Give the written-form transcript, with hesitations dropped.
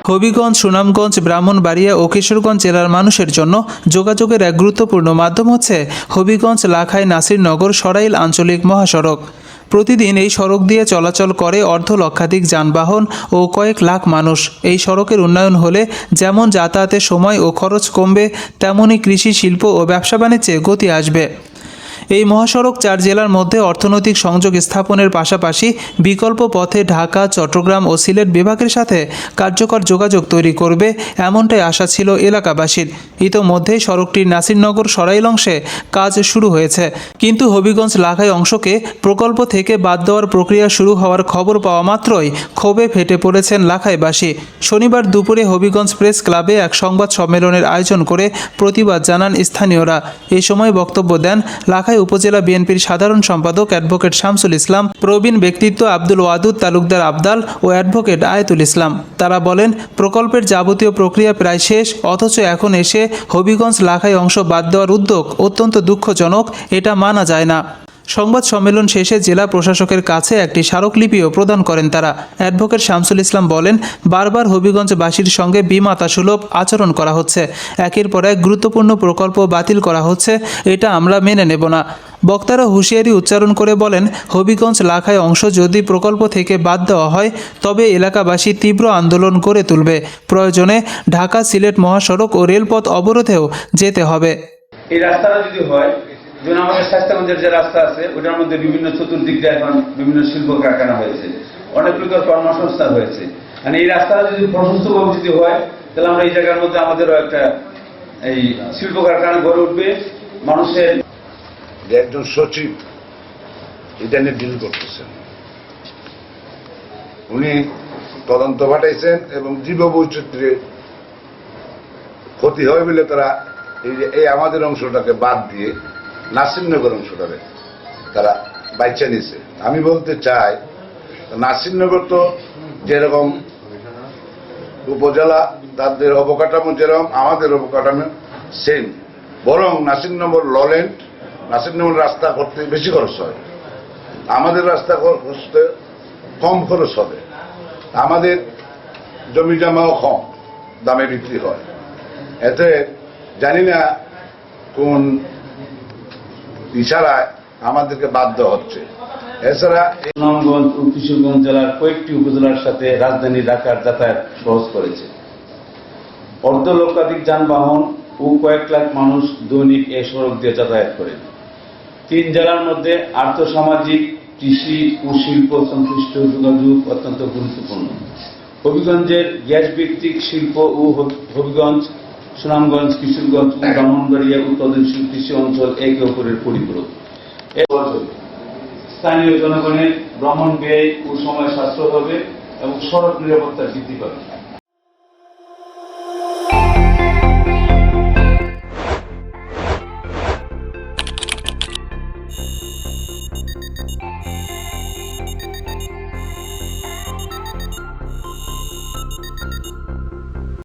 হবিগঞ্জ, সুনামগঞ্জ, ব্রাহ্মণবাড়িয়া ও কিশোরগঞ্জ জেলার মানুষের জন্য যোগাযোগের এক গুরুত্বপূর্ণ মাধ্যম হচ্ছে হবিগঞ্জ লাখাই নাসিরনগর সরাইল আঞ্চলিক মহাসড়ক। প্রতিদিন এই সড়ক দিয়ে চলাচল করে অর্ধ লক্ষাধিক যানবাহন ও কয়েক লাখ মানুষ। এই সড়কের উন্নয়ন হলে যেমন যাতায়াতের সময় ও খরচ কমবে, তেমনই কৃষি, শিল্প ও ব্যবসা বাণিজ্যে গতি আসবে। এই মহাসড়ক 4 জেলার মধ্যে অর্থনৈতিক সংযোগ স্থাপনের পাশাপাশি বিকল্প পথে ঢাকা, চট্টগ্রাম ও সিলেট বিভাগের সাথে কার্যকর যোগাযোগ তৈরি করবে, এমনটাই আশা ছিল এলাকাবাসীর। ইতোমধ্যেই সড়কটির নাসিরনগর সরাইল অংশে কাজ শুরু হয়েছে, কিন্তু হবিগঞ্জ লাখাই অংশকে প্রকল্প থেকে বাদ দেওয়ার প্রক্রিয়া শুরু হওয়ার খবর পাওয়া মাত্রই ক্ষোভে ফেটে পড়েছেন লাখাইবাসী। শনিবার দুপুরে হবিগঞ্জ প্রেস ক্লাবে এক সংবাদ সম্মেলনের আয়োজন করে প্রতিবাদ জানান স্থানীয়রা। এই সময় বক্তব্য দেন লাখাই উপজেলা বিএনপির সাধারণ সম্পাদক অ্যাডভোকেট শামসুল ইসলাম, প্রবীণ ব্যক্তিত্ব আব্দুল ওয়াদুদ তালুকদার আবদাল ও অ্যাডভোকেট আয়াতুল ইসলাম। তারা বলেন, প্রকল্পের যাবতীয় প্রক্রিয়া প্রায় শেষ, অথচ এখন এসে হবিগঞ্জ লাখাই অংশ বাদ দেওয়ার উদ্যোগ অত্যন্ত দুঃখজনক, এটা মানা যায় না। সংবাদ সম্মেলন শেষে জেলা প্রশাসকের কাছে একটি স্মারকলিপিও প্রদান করেন তারা। অ্যাডভোকেট শামসুল ইসলাম বলেন, বারবার হবিগঞ্জবাসীর সঙ্গে বিমাতাসুলভ আচরণ করা হচ্ছে, একের পর এক গুরুত্বপূর্ণ প্রকল্প বাতিল করা হচ্ছে, এটা আমরা মেনে নেব না। বক্তারা হুঁশিয়ারি উচ্চারণ করে বলেন, হবিগঞ্জ লাখাই অংশ যদি প্রকল্প থেকে বাদ দেওয়া হয় তবে এলাকাবাসী তীব্র আন্দোলন করে তুলবে। প্রয়োজনে ঢাকা সিলেট মহাসড়ক ও রেলপথ অবরোধেও যেতে হবে। এই রাস্তাটা যদি হয়, যেমন আমাদের স্বাস্থ্যগঞ্জের যে রাস্তা আছে ওটার মধ্যে বিভিন্ন চতুর্দিক দিয়ে এখন বিভিন্ন শিল্প কারখানা হয়েছে, অনেক প্রকার কর্মসংস্থান হয়েছে। মানে এই রাস্তাটা যদি প্রশস্তভাবে যদি হয় তাহলে আমরা এই জায়গার মধ্যে আমাদেরও একটা এই শিল্প কারখানা গড়ে উঠবে। মানুষের একজন সচিব এটা নিয়ে ডিল করতেছেন, উনি তদন্ত পাঠাইছেন এবং জীব বৈচিত্র্যের ক্ষতি হয় বলে তারা এই আমাদের অংশটাকে বাদ দিয়ে নাসিরনগর অংশটাকে তারা বাইচা নিয়েছে। আমি বলতে চাই, নাসিরনগর তো যেরকম উপজেলা, তাদের অবকাঠামো যেরকম, আমাদের অবকাঠামো সেম, বরং নাসিরনগর লল্যান্ড, নাসিরনগর রাস্তা করতে বেশি খরচ হয়, আমাদের রাস্তা করতে কম খরচ হবে, আমাদের জমি জমাও কম দামে বিক্রি হয়। এতে জানি না কোন ইশারায় আমাদেরকে বাধ্য হচ্ছে। এছাড়া সুনামগঞ্জ ও কিশোরগঞ্জ জেলার কয়েকটি উপজেলার সাথে রাজধানী ঢাকার যাতায়াত সহজ করেছে। অর্ধ লক্ষাধিক যানবাহন ও কয়েক লাখ মানুষ দৈনিক এই সড়ক দিয়ে যাতায়াত করেন। 3 জেলার মধ্যে আর্থসামাজিক, কৃষি ও শিল্প সংশ্লিষ্ট যোগাযোগ অত্যন্ত গুরুত্বপূর্ণ। হবিগঞ্জের গ্যাস ভিত্তিক শিল্প ও হবিগঞ্জ, সুনামগঞ্জ, কিশোরগঞ্জ ও ব্রাহ্মণবাড়িয়া উৎপাদনশীল কৃষি অঞ্চল একে অপরের পরিপূরক। স্থানীয় জনগণের ভ্রমণ ব্যয় ও সময় সাশ্রয় হবে এবং সড়ক নিরাপত্তা বৃদ্ধি পাবে।